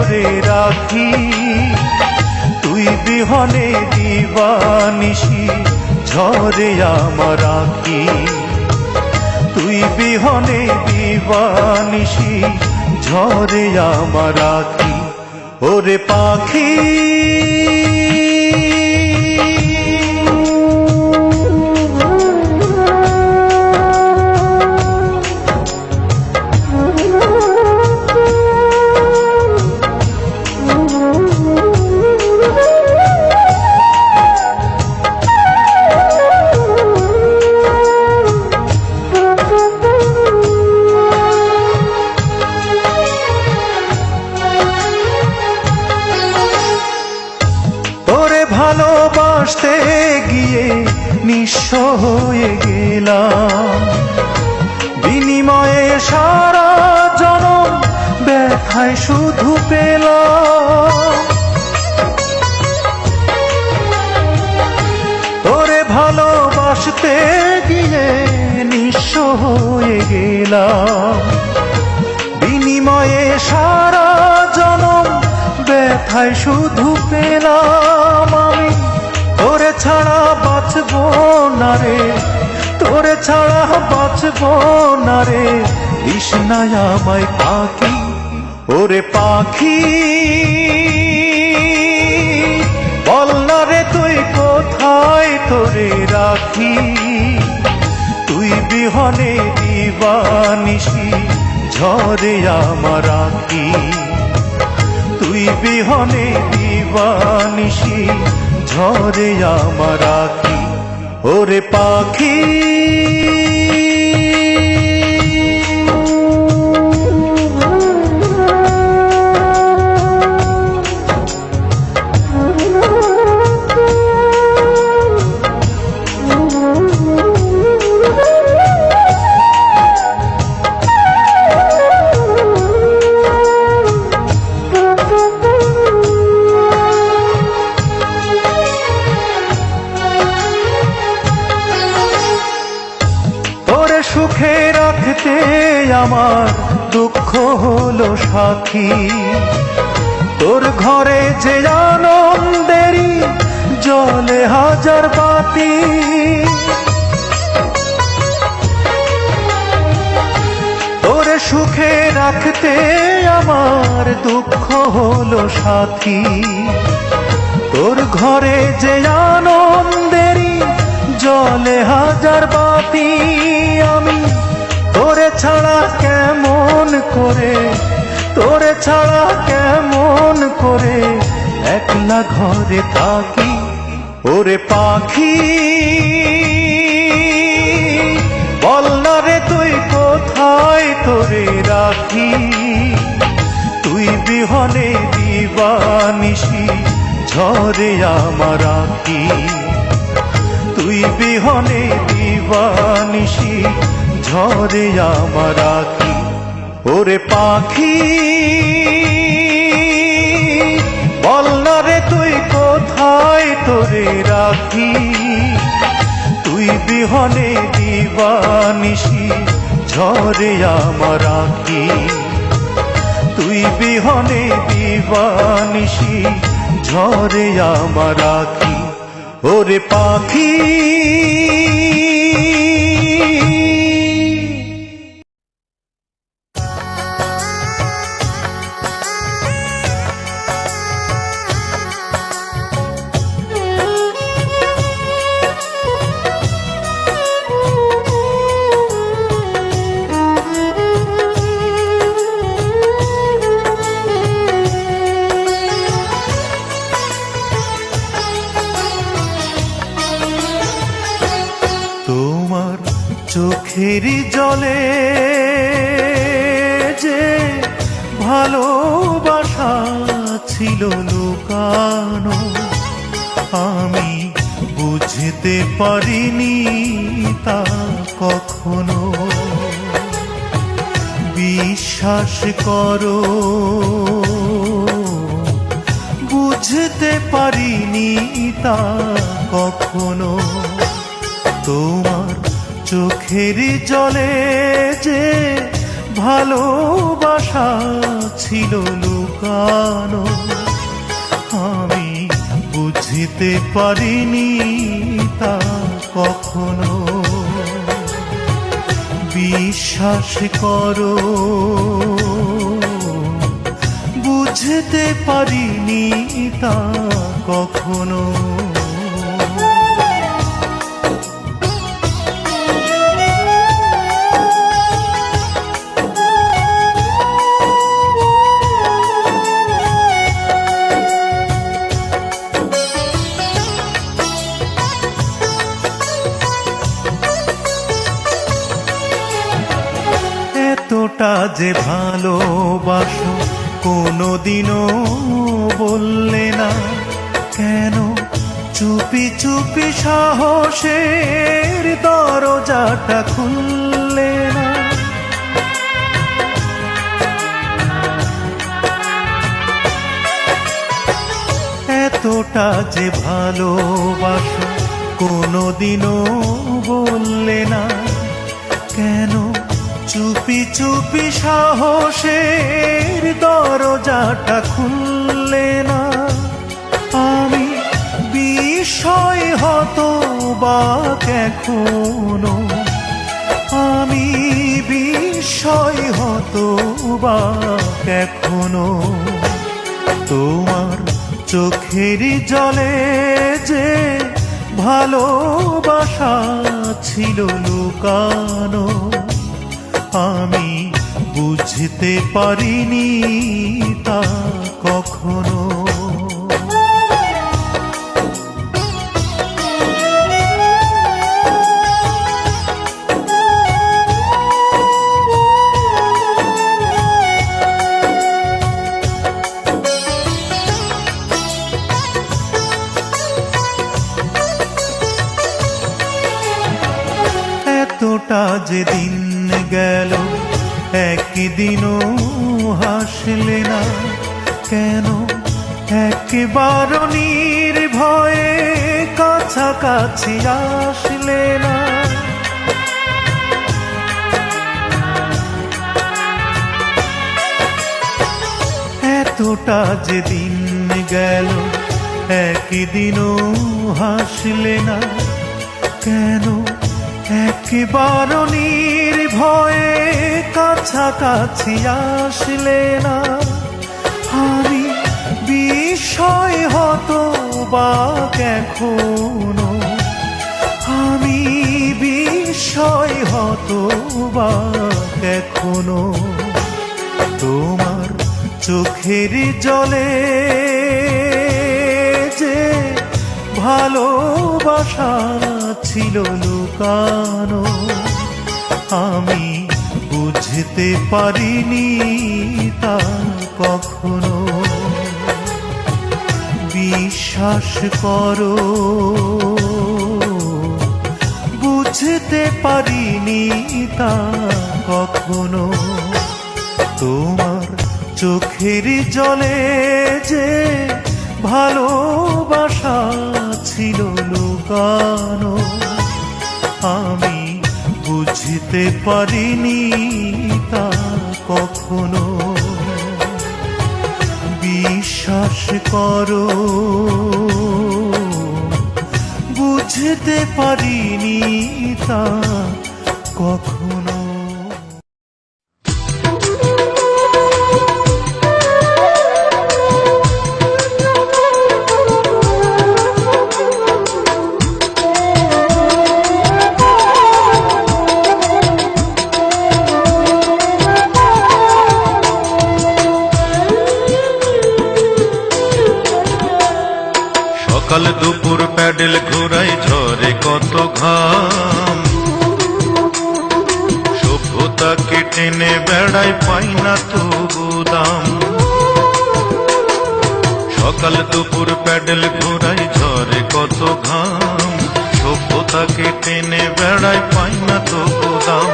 তোরে রাখি, তুই বিহনে দিবানিশি ঝরে আমার আঁখি, তুই বিহনে দিবানিশি ঝরে আমার আঁখি। ওরে পাখি ভালোবাসতে গিয়ে নিঃস্ব হয়ে গেলাম, বিনিময়ে সারা জনম ব্যথায় শুধু পেলাম। তোরে ভালোবাসতে গিয়ে নিঃস্ব হয়ে গেলাম, বিনিময়ে সারা জনম ব্যথায় শুধু পেলাম। আমি তোরে ছাড়া বাঁচব না রে, তোরে ছাড়া বাঁচব না রে, তৃষ্ণায় আমায় পাখি। ওরে পাখি বল না রে তুই কোথায় তোরে রাখি, তুই বিহনে দিবানিশি ঝরে আমার আঁখি, তুই বিহনে দিবানিশি ঝরে আমার আঁখি। ওরে পাখি সুখে রাখতে আমার দুঃখ হলো সাথী, তোর ঘরে যে আনন্দেরই জ্বলে হাজার বাতি। তোর সুখে রাখতে আমার দুঃখ হলো সাথী, তোর ঘরে যে আনন্দেরই জ্বলে হাজার বাতি। আমি তোরে ছাড়া কেমন করে, তোরে ছাড়া কেমন করে একলা ঘরে থাকি। ওরে পাখি বল না রে তুই কোথায় তোরে রাখি, তুই বিহনে দিবানিশি ঝরে আমার আঁখি, তুই বিহনে দিবানিশি ঝরে আমার আঁখি। ওরে পাখি বল না রে তুই কোথায় তোরে রাখি, তুই বিহনে দিবানিশি ঝরে আমার আঁখি, তুই বিহনে দিবানিশি ঝরে আমার আঁখি। ওরে পাখি চোখের জলে যে ভালোবাসা ছিল লুকানো, আমি বুঝতে পারিনি তা কখনো। বিশ্বাস করো বুঝতে পারিনি তা কখনো। তোমার চোখের জলে যে ভালোবাসা ছিল লুকানো, আমি বুঝতে পারিনি তা কখনো। বিশ্বাস করো, বুঝতে পারিনি তা কখনো। এতটা যে ভালোবাসো কোনোদিনও বললে না, কেন চুপি চুপি সাহসের দরজাটা খুললে না? এতটা যে ভালোবাসো কোনোদিনও বললে না, কেন চুপি চুপি সাহসের দরজাটা খুললে না? আমি বিস্ময় হতবাক এখনো, আমি বিস্ময় হতবাক এখনো। তোমার চোখের জলে যে ভালোবাসা ছিল লুকানো, আমি বুঝতে পারিনি তা কখনো। এতটা যে দিন গেল একদিনও হাসলে না, কেন একবার নির্ভয়ে কাছাকাছি আসলে না? এতটা যে দিন গেল একদিনও হাসলে না, কেন একবার নির্ভয়ে কাছাকাছি আসলে না? আমি বিস্ময় হতবাক এখনো, আমি বিস্ময় হতবাক এখনো। তোমার চোখের জলে যে ভালোবাসা ছিল লুকানো, আমি বুঝতে পারিনি তা কখনো। বিশ্বাস করো, বুঝতে পারিনি তা কখনো। তোমার চোখের জলে যে ভালোবাসা ছিল লুকানো, আমি বুঝতে পারিনি তা কখনো। বিশ্বাস করো, বুঝতে পারিনি তা কখনো। সকাল দুপুর প্যাডেল ঘোরাই ঝরে কত ঘাম, সভ্যতাকে টেনে বেড়াই পাই না তবু দাম। সকাল দুপুর প্যাডেল ঘোরাই ঝরে কত ঘাম, সভ্যতাকে টেনে বেড়াই পাই না তবু দাম।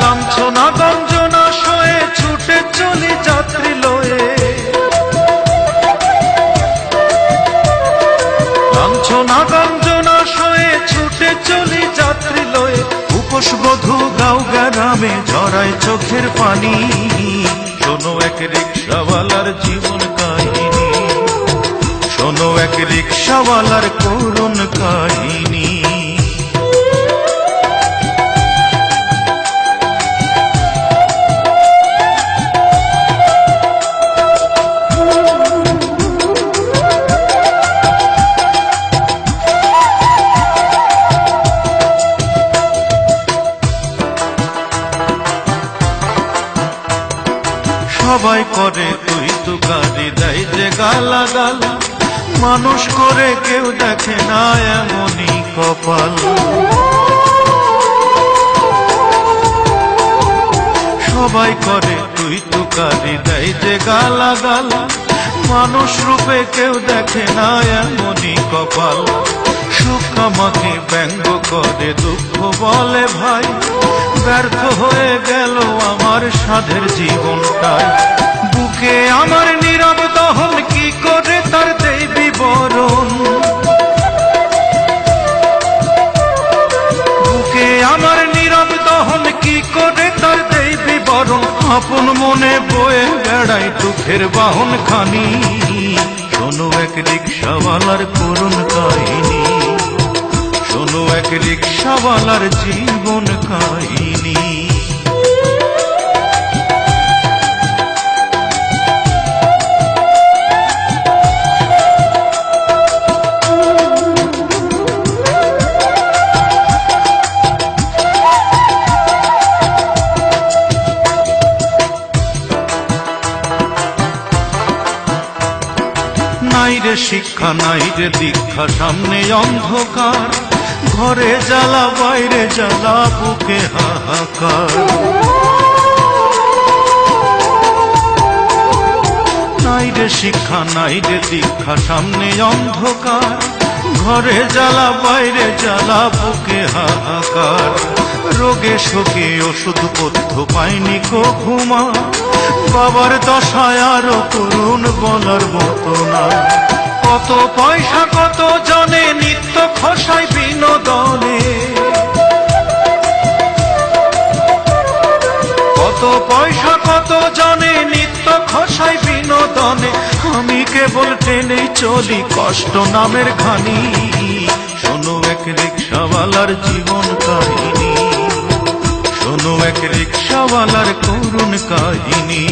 লাঞ্ছনা গঞ্জনা সয়ে ছুটে চলি যাত্রী লয়ে, লাঞ্ছনা গঞ্জনা সয়ে ছুটে চলি যাত্রী লয়ে। উপোস বধূ গাও গ্রাম ঘামে ঝরায় চোখের পানি। শোনো এক রিক্সাওয়ালার জীবন কাহিনী, শোনো এক রিক্সাওয়ালার করুণ কাহিনী। সবাই করে তুই তুকারি, দেয় যে গালাগাল, মানুষ করে কেউ দেখে না এমনই কপাল। সবাই করে তুই তুকারি, দেয় যে গালাগাল, মানুষ রূপে কেউ দেখে না এমনই কপাল। সুখ আমাকে ব্যঙ্গ করে, দুঃখ বলে ভাই, ব্যর্থ হয়ে গেল আমার সাধের জীবনটাই। বুকে আমার নীরব দহন, কি করে তার দেই বিবরণ। বুকে আমার নীরব দহন, কি করে তার দেই বিবরণ। আপন মনে বয়ে বেড়াই দুঃখের বাহন খানি। শোনো এক রিক্সাওয়ালার করুণ কাহিনী, শোনো এক রিক্সাওয়ালার জীবন কাহিনী। নাই রে শিক্ষা, নাই রে দীক্ষা, সামনে অন্ধকার, ঘরে জ্বালা বাইরে জ্বালা, বুকে হাহাকার। নাই রে শিক্ষা, নাই রে দীক্ষা, সামনে অন্ধকার, ঘরে জ্বালা বাইরে জ্বালা, বুকে হাহাকার। রোগে শোকে ওষুধ পথ্য পাইনি কো ঘুমা, বাবার দশায় আরো করুণ বলার মতো না। কত পয়সা কত জনে নিত্য খসায় বিনোদনে, কত পয়সা কত জনে নিত্য খসায় বিনোদনে। আমি কেবল টেনে চলি কষ্ট নামের ঘানি। শোনো এক রিক্সাওয়ালার জীবন কাহিনী, শোনো এক রিক্সাওয়ালার করুণ কাহিনী।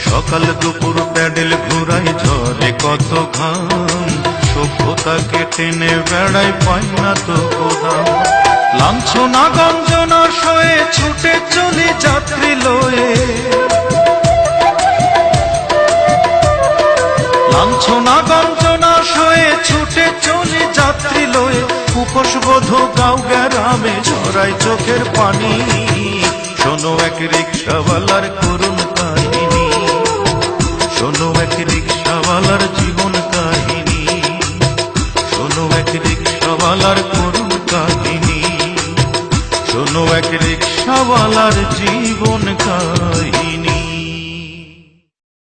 সকাল দুপুর প্যাডেল ঘুরাই, ঝরে কত ঘাম, সভ্যতাকে টেনে বেড়াই, পাই না তো গোদাম। লাঞ্ছনা গঞ্জনা সয়ে ছুটে চলি যাত্রী লয়ে, লাঞ্ছনা গঞ্জনা সয়ে ছুটে চলি যাত্রী লয়ে। উপোস বোধ গাঁও গ্রামে ঝরাই চোখের পানি। শোনো এক রিক্সাওয়ালার করুণ কাহিনী, শোনো এক রিক্সাওয়ালার জীবন কাহিনী, শোনো এক রিক্সাওয়ালার করুণ কাহিনী, শোনো এক রিক্সাওয়ালার জীবন কাহিনী।